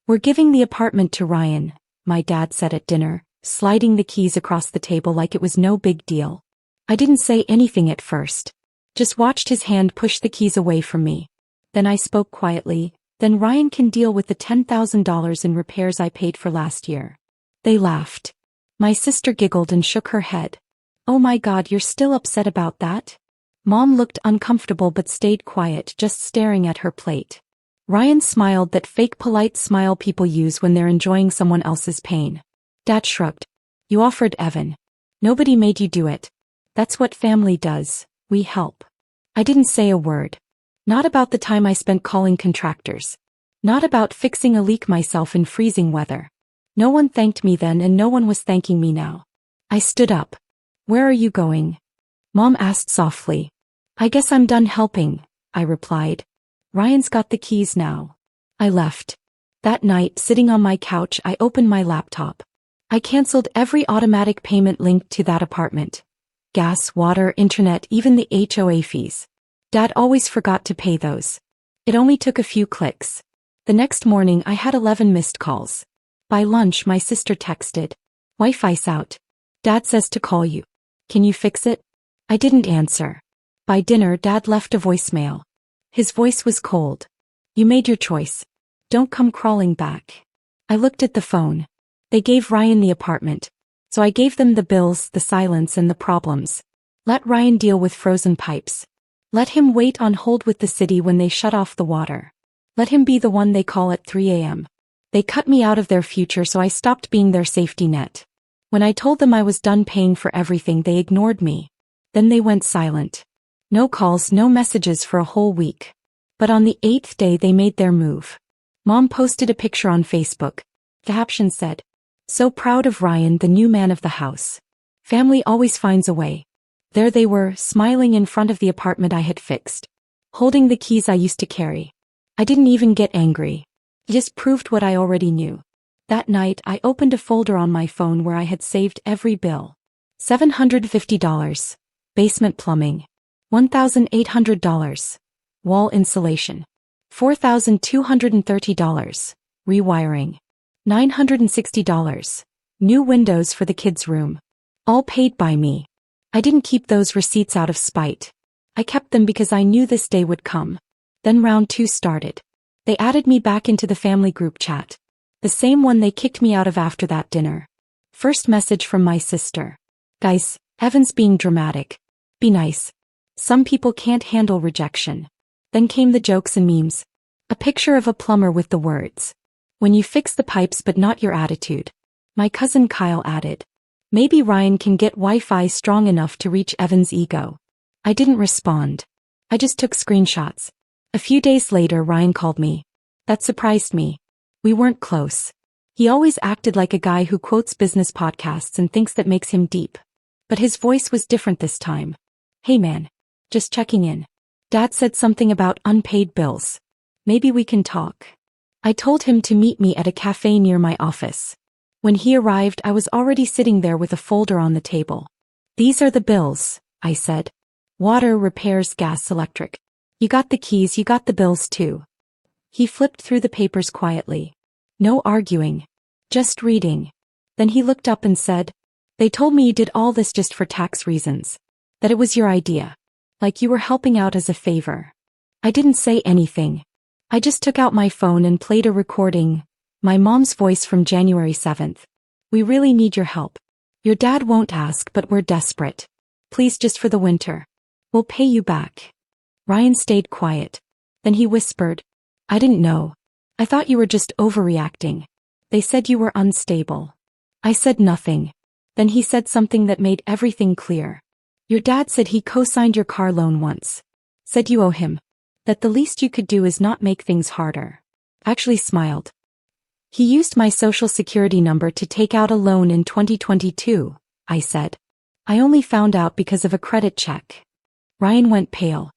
We're giving the apartment to Ryan, my dad said at dinner, sliding the keys across the table like it was no big deal. I didn't say anything at first. Just watched his hand push the keys away from me. Then I spoke quietly, then Ryan can deal with the $10,000 in repairs I paid for last year. They laughed. My sister giggled and shook her head. Oh my God, you're still upset about that? Mom looked uncomfortable but stayed quiet, just staring at her plate. Ryan smiled, that fake polite smile people use when they're enjoying someone else's pain. Dad shrugged. You offered Evan. Nobody made you do it. That's what family does, we help. I didn't say a word. Not about the time I spent calling contractors. Not about fixing a leak myself in freezing weather. No one thanked me then and no one was thanking me now. I stood up. Where are you going? Mom asked softly. I guess I'm done helping, I replied. Ryan's got the keys now. I left. That night, sitting on my couch, I opened my laptop. I canceled every automatic payment linked to that apartment. Gas, water, internet, even the HOA fees. Dad always forgot to pay those. It only took a few clicks. The next morning I had 11 missed calls. By lunch my sister texted. Wi-Fi's out. Dad says to call you. Can you fix it? I didn't answer. By dinner Dad left a voicemail. His voice was cold. You made your choice. Don't come crawling back. I looked at the phone. They gave Ryan the apartment. So I gave them the bills, the silence and the problems. Let Ryan deal with frozen pipes. Let him wait on hold with the city when they shut off the water. Let him be the one they call at 3 a.m. They cut me out of their future, so I stopped being their safety net. When I told them I was done paying for everything, they ignored me. Then they went silent. No calls, no messages for a whole week. But on the 8th day they made their move. Mom posted a picture on Facebook. The caption said, "So proud of Ryan, the new man of the house. Family always finds a way." There they were, smiling in front of the apartment I had fixed. Holding the keys I used to carry. I didn't even get angry. It just proved what I already knew. That night I opened a folder on my phone where I had saved every bill. $750. Basement plumbing. $1,800. Wall insulation. $4,230. Rewiring. $960. New windows for the kids' room. All paid by me. I didn't keep those receipts out of spite. I kept them because I knew this day would come. Then round 2 started. They added me back into the family group chat. The same one they kicked me out of after that dinner. First message from my sister. Guys, Evan's being dramatic. Be nice. Some people can't handle rejection. Then came the jokes and memes. A picture of a plumber with the words, "When you fix the pipes but not your attitude." My cousin Kyle added, "Maybe Ryan can get Wi-Fi strong enough to reach Evan's ego." I didn't respond. I just took screenshots. A few days later Ryan called me. That surprised me. We weren't close. He always acted like a guy who quotes business podcasts and thinks that makes him deep. But his voice was different this time. "Hey man. Just checking in. Dad said something about unpaid bills. Maybe we can talk." I told him to meet me at a cafe near my office. When he arrived I was already sitting there with a folder on the table. "These are the bills," I said. "Water, repairs, gas, electric. You got the keys, you got the bills too." He flipped through the papers quietly. No arguing. Just reading. Then he looked up and said, "They told me you did all this just for tax reasons. That it was your idea. Like you were helping out as a favor." I didn't say anything. I just took out my phone and played a recording. My mom's voice from January 7th. "We really need your help. Your dad won't ask, but we're desperate. Please, just for the winter. We'll pay you back." Ryan stayed quiet. Then he whispered, "I didn't know. I thought you were just overreacting. They said you were unstable." I said nothing. Then he said something that made everything clear. "Your dad said he co-signed your car loan once. Said you owe him. That the least you could do is not make things harder." Actually smiled. "He used my social security number to take out a loan in 2022, I said. "I only found out because of a credit check." Ryan went pale.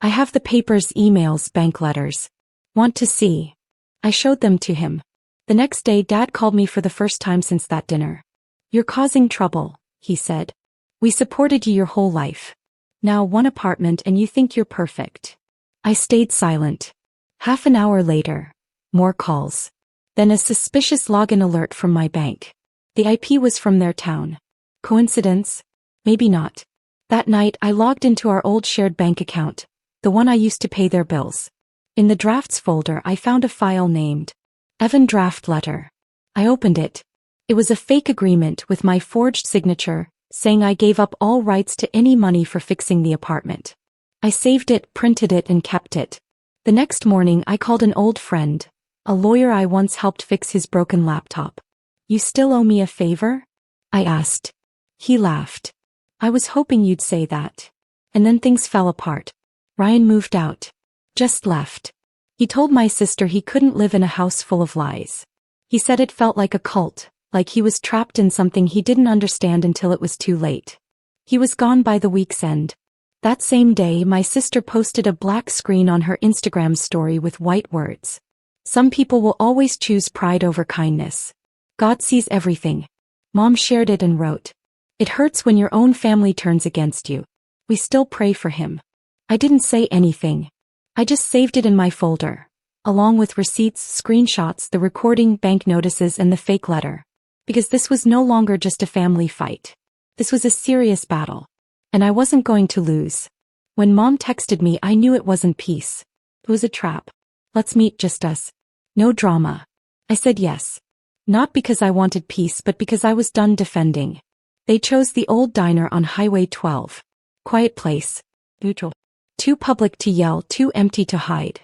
"I have the papers, emails, bank letters. Want to see?" I showed them to him. The next day Dad called me for the first time since that dinner. "You're causing trouble," he said. "We supported you your whole life. Now one apartment and you think you're perfect." I stayed silent. Half an hour later. More calls. Then a suspicious login alert from my bank. The IP was from their town. Coincidence? Maybe not. That night I logged into our old shared bank account, the one I used to pay their bills. In the drafts folder I found a file named Evan Draft Letter. I opened it. It was a fake agreement with my forged signature, saying I gave up all rights to any money for fixing the apartment. I saved it, printed it, and kept it. The next morning I called an old friend, a lawyer I once helped fix his broken laptop. "You still owe me a favor?" I asked. He laughed. "I was hoping you'd say that." And then things fell apart. Ryan moved out. Just left. He told my sister he couldn't live in a house full of lies. He said it felt like a cult, like he was trapped in something he didn't understand until it was too late. He was gone by the week's end. That same day, my sister posted a black screen on her Instagram story with white words. "Some people will always choose pride over kindness. God sees everything." Mom shared it and wrote, "It hurts when your own family turns against you. We still pray for him." I didn't say anything. I just saved it in my folder, along with receipts, screenshots, the recording, bank notices, and the fake letter. Because this was no longer just a family fight. This was a serious battle. And I wasn't going to lose. When Mom texted me, I knew it wasn't peace. It was a trap. "Let's meet, just us. No drama." I said yes. Not because I wanted peace, but because I was done defending. They chose the old diner on Highway 12. Quiet place. Neutral. Too public to yell, too empty to hide.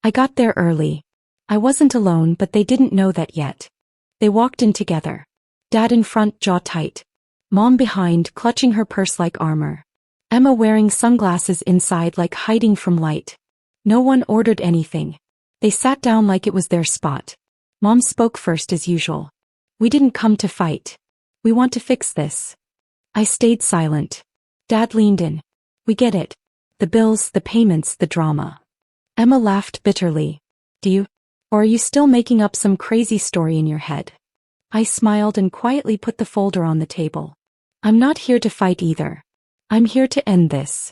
I got there early. I wasn't alone, but they didn't know that yet. They walked in together. Dad in front, jaw tight. Mom behind, clutching her purse like armor. Emma wearing sunglasses inside, like hiding from light. No one ordered anything. They sat down like it was their spot. Mom spoke first as usual. "We didn't come to fight. We want to fix this." I stayed silent. Dad leaned in. "We get it. The bills, the payments, the drama." Emma laughed bitterly. "Do you? Or are you still making up some crazy story in your head?" I smiled and quietly put the folder on the table. "I'm not here to fight either. I'm here to end this."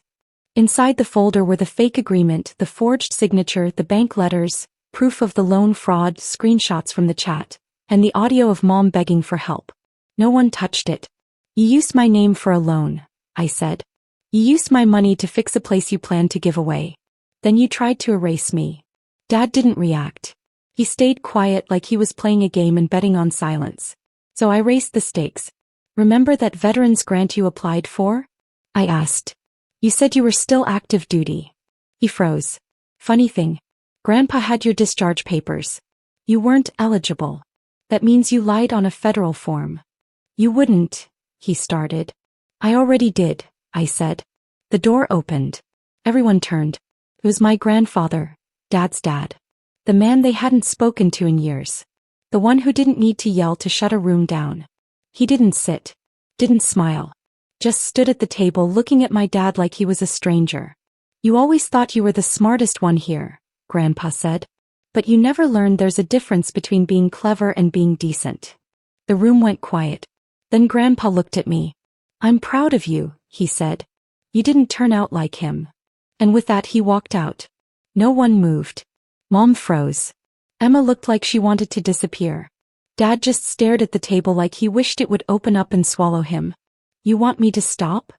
Inside the folder were the fake agreement, the forged signature, the bank letters, proof of the loan fraud, screenshots from the chat, and the audio of Mom begging for help. No one touched it. "You used my name for a loan," I said. "You used my money to fix a place you planned to give away. Then you tried to erase me." Dad didn't react. He stayed quiet, like he was playing a game and betting on silence. So I raised the stakes. "Remember that veterans grant you applied for?" I asked. "You said you were still active duty." He froze. "Funny thing. Grandpa had your discharge papers. You weren't eligible. That means you lied on a federal form." "You wouldn't," he started. "I already did," I said. The door opened. Everyone turned. It was my grandfather, Dad's dad. The man they hadn't spoken to in years. The one who didn't need to yell to shut a room down. He didn't sit. Didn't smile. Just stood at the table looking at my dad like he was a stranger. "You always thought you were the smartest one here," Grandpa said. "But you never learned there's a difference between being clever and being decent." The room went quiet. Then Grandpa looked at me. "I'm proud of you," he said. "You didn't turn out like him." And with that he walked out. No one moved. Mom froze. Emma looked like she wanted to disappear. Dad just stared at the table like he wished it would open up and swallow him. "You want me to stop?"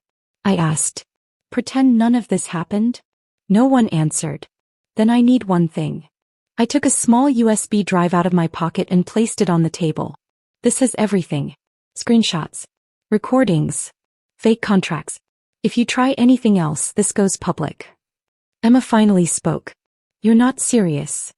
I asked. "Pretend none of this happened?" No one answered. "Then I need one thing." I took a small USB drive out of my pocket and placed it on the table. "This has everything. Screenshots. Recordings. Fake contracts. If you try anything else, this goes public." Emma finally spoke. "You're not serious."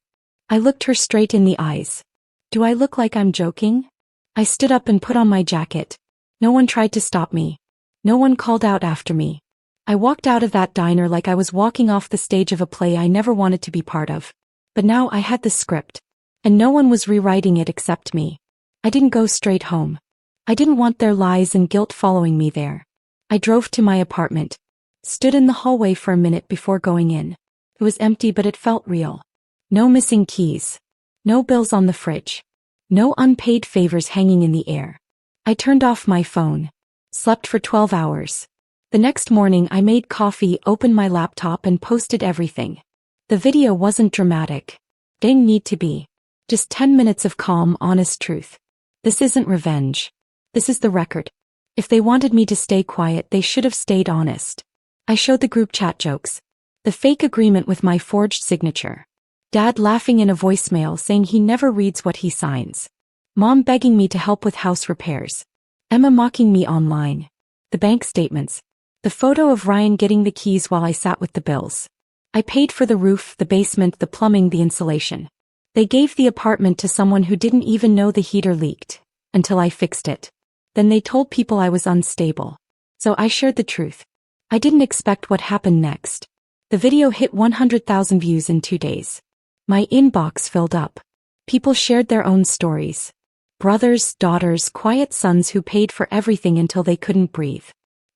I looked her straight in the eyes. "Do I look like I'm joking?" I stood up and put on my jacket. No one tried to stop me. No one called out after me. I walked out of that diner like I was walking off the stage of a play I never wanted to be part of. But now I had the script. And no one was rewriting it except me. I didn't go straight home. I didn't want their lies and guilt following me there. I drove to my apartment. Stood in the hallway for a minute before going in. It was empty, but it felt real. No missing keys. No bills on the fridge. No unpaid favors hanging in the air. I turned off my phone. Slept for 12 hours. The next morning I made coffee, opened my laptop and posted everything. The video wasn't dramatic. Didn't need to be. Just 10 minutes of calm, honest truth. This isn't revenge. This is the record. If they wanted me to stay quiet, they should have stayed honest. I showed the group chat jokes. The fake agreement with my forged signature. Dad laughing in a voicemail saying he never reads what he signs. Mom begging me to help with house repairs. Emma mocking me online. The bank statements. The photo of Ryan getting the keys while I sat with the bills. I paid for the roof, the basement, the plumbing, the insulation. They gave the apartment to someone who didn't even know the heater leaked, until I fixed it. Then they told people I was unstable. So I shared the truth. I didn't expect what happened next. The video hit 100,000 views in 2 days. My inbox filled up. People shared their own stories. Brothers, daughters, quiet sons who paid for everything until they couldn't breathe.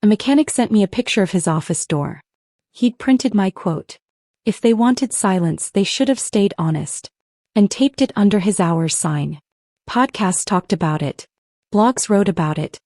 A mechanic sent me a picture of his office door. He'd printed my quote. If they wanted silence, they should have stayed honest. And taped it under his hours sign. Podcasts talked about it. Blogs wrote about it.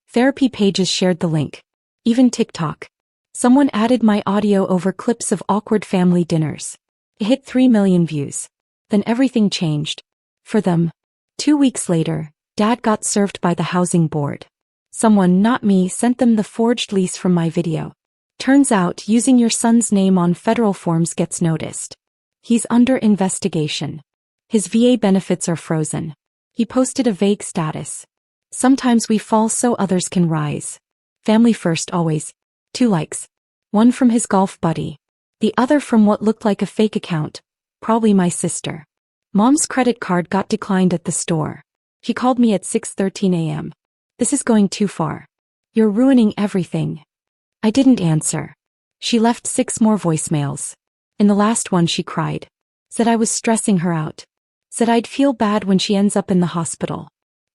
Therapy pages shared the link. Even TikTok. Someone added my audio over clips of awkward family dinners. It hit 3 million views. Then everything changed. For them. 2 weeks later, Dad got served by the housing board. Someone, not me, sent them the forged lease from my video. Turns out, using your son's name on federal forms gets noticed. He's under investigation. His VA benefits are frozen. He posted a vague status. Sometimes we fall so others can rise. Family first always. 2 likes. One from his golf buddy. The other from what looked like a fake account. Probably my sister. Mom's credit card got declined at the store. She called me at 6:13 a.m. This is going too far. You're ruining everything. I didn't answer. She left 6 more voicemails. In the last one she cried. Said I was stressing her out. Said I'd feel bad when she ends up in the hospital.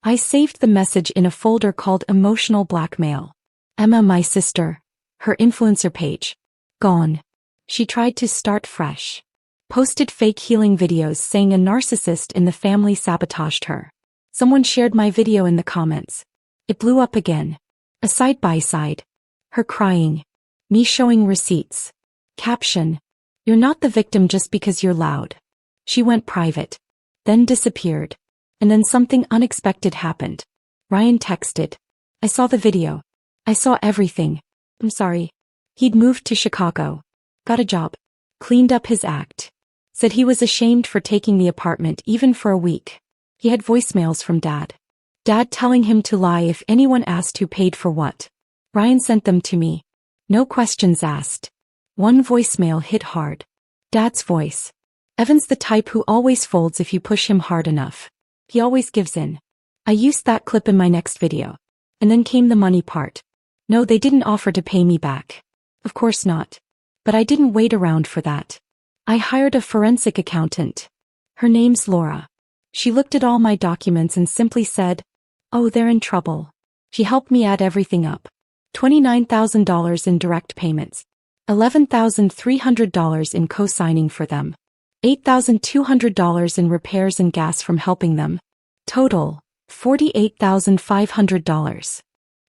I saved the message in a folder called Emotional Blackmail. Emma, my sister. Her influencer page. Gone. She tried to start fresh. Posted fake healing videos saying a narcissist in the family sabotaged her. Someone shared my video in the comments. It blew up again. A side-by-side. Her crying. Me showing receipts. Caption. You're not the victim just because you're loud. She went private. Then disappeared. And then something unexpected happened. Ryan texted. I saw the video. I saw everything. I'm sorry. He'd moved to Chicago. Got a job. Cleaned up his act. Said he was ashamed for taking the apartment even for a week. He had voicemails from Dad. Dad telling him to lie if anyone asked who paid for what. Ryan sent them to me. No questions asked. One voicemail hit hard. Dad's voice. Evan's the type who always folds if you push him hard enough. He always gives in. I used that clip in my next video. And then came the money part. No, they didn't offer to pay me back. Of course not. But I didn't wait around for that. I hired a forensic accountant. Her name's Laura. She looked at all my documents and simply said, oh, they're in trouble. She helped me add everything up. $29,000 in direct payments. $11,300 in co-signing for them. $8,200 in repairs and gas from helping them. Total, $48,500.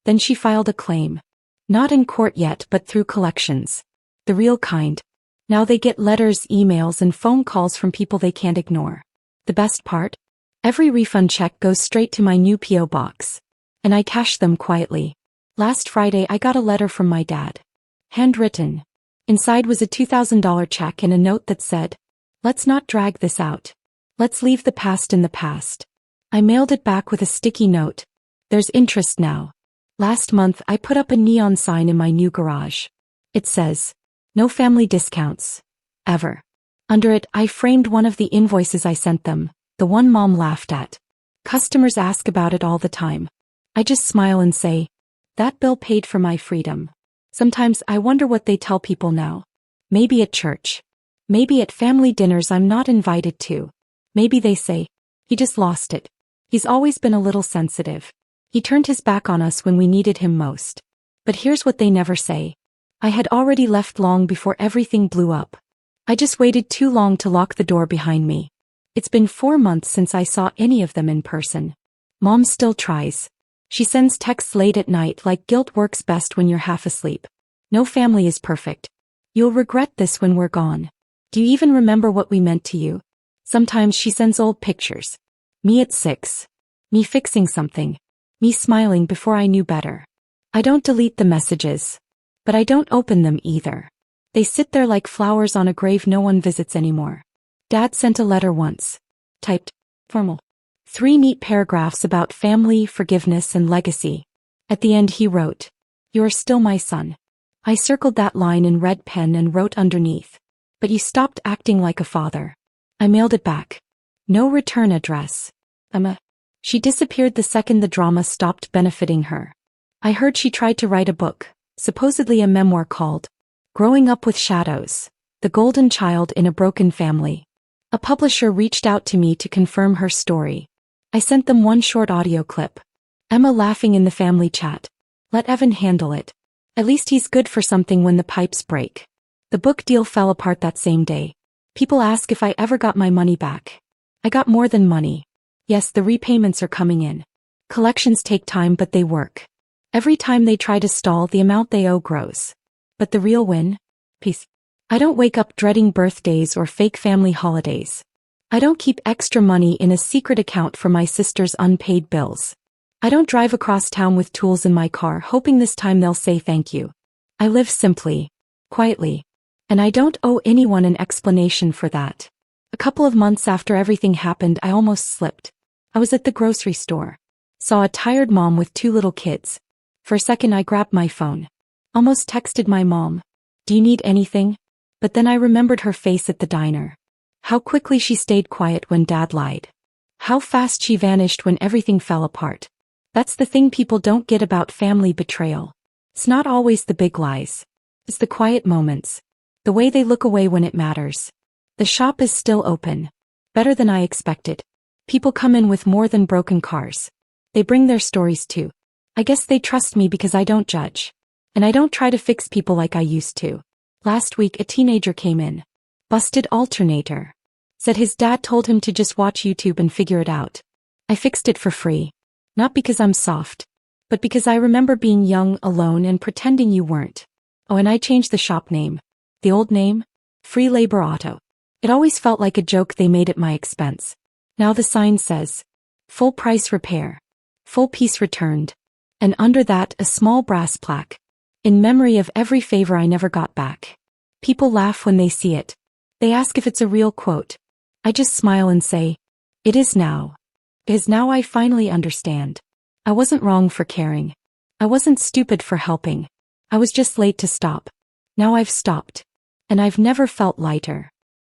Then she filed a claim. Not in court yet, but through collections. The real kind. Now they get letters, emails, and phone calls from people they can't ignore. The best part? Every refund check goes straight to my new P.O. box. And I cash them quietly. Last Friday I got a letter from my dad. Handwritten. Inside was a $2,000 check and a note that said, let's not drag this out. Let's leave the past in the past. I mailed it back with a sticky note. There's interest now. Last month I put up a neon sign in my new garage. It says, no family discounts. Ever. Under it I framed one of the invoices I sent them, the one Mom laughed at. Customers ask about it all the time. I just smile and say, that bill paid for my freedom. Sometimes I wonder what they tell people now. Maybe at church. Maybe at family dinners I'm not invited to. Maybe they say, he just lost it. He's always been a little sensitive. He turned his back on us when we needed him most. But here's what they never say. I had already left long before everything blew up. I just waited too long to lock the door behind me. It's been 4 months since I saw any of them in person. Mom still tries. She sends texts late at night like guilt works best when you're half asleep. No family is perfect. You'll regret this when we're gone. Do you even remember what we meant to you? Sometimes she sends old pictures. Me at 6. Me fixing something. Me smiling before I knew better. I don't delete the messages. But I don't open them either. They sit there like flowers on a grave no one visits anymore. Dad sent a letter once. Typed. Formal. 3 neat paragraphs about family, forgiveness, and legacy. At the end he wrote, "You are still my son." I circled that line in red pen and wrote underneath, "But you stopped acting like a father." I mailed it back. No return address. She disappeared the second the drama stopped benefiting her. I heard she tried to write a book, supposedly a memoir called Growing Up with Shadows, The Golden Child in a Broken Family. A publisher reached out to me to confirm her story. I sent them one short audio clip. Emma laughing in the family chat. Let Evan handle it. At least he's good for something when the pipes break. The book deal fell apart that same day. People ask if I ever got my money back. I got more than money. Yes, the repayments are coming in. Collections take time but they work. Every time they try to stall, the amount they owe grows. But the real win? Peace. I don't wake up dreading birthdays or fake family holidays. I don't keep extra money in a secret account for my sister's unpaid bills. I don't drive across town with tools in my car hoping this time they'll say thank you. I live simply, quietly. And I don't owe anyone an explanation for that. A couple of months after everything happened, I almost slipped. I was at the grocery store. Saw a tired mom with 2 little kids. For a second I grabbed my phone. Almost texted my mom. Do you need anything? But then I remembered her face at the diner. How quickly she stayed quiet when Dad lied. How fast she vanished when everything fell apart. That's the thing people don't get about family betrayal. It's not always the big lies. It's the quiet moments. The way they look away when it matters. The shop is still open. Better than I expected. People come in with more than broken cars. They bring their stories too. I guess they trust me because I don't judge. And I don't try to fix people like I used to. Last week a teenager came in. Busted alternator. Said his dad told him to just watch YouTube and figure it out. I fixed it for free. Not because I'm soft. But because I remember being young, alone, and pretending you weren't. Oh, and I changed the shop name. The old name? Free Labor Auto. It always felt like a joke they made at my expense. Now the sign says, full price repair. Full piece returned. And under that a small brass plaque. In memory of every favor I never got back. People laugh when they see it. They ask if it's a real quote. I just smile and say, it is now. Because now I finally understand. I wasn't wrong for caring. I wasn't stupid for helping. I was just late to stop. Now I've stopped. And I've never felt lighter.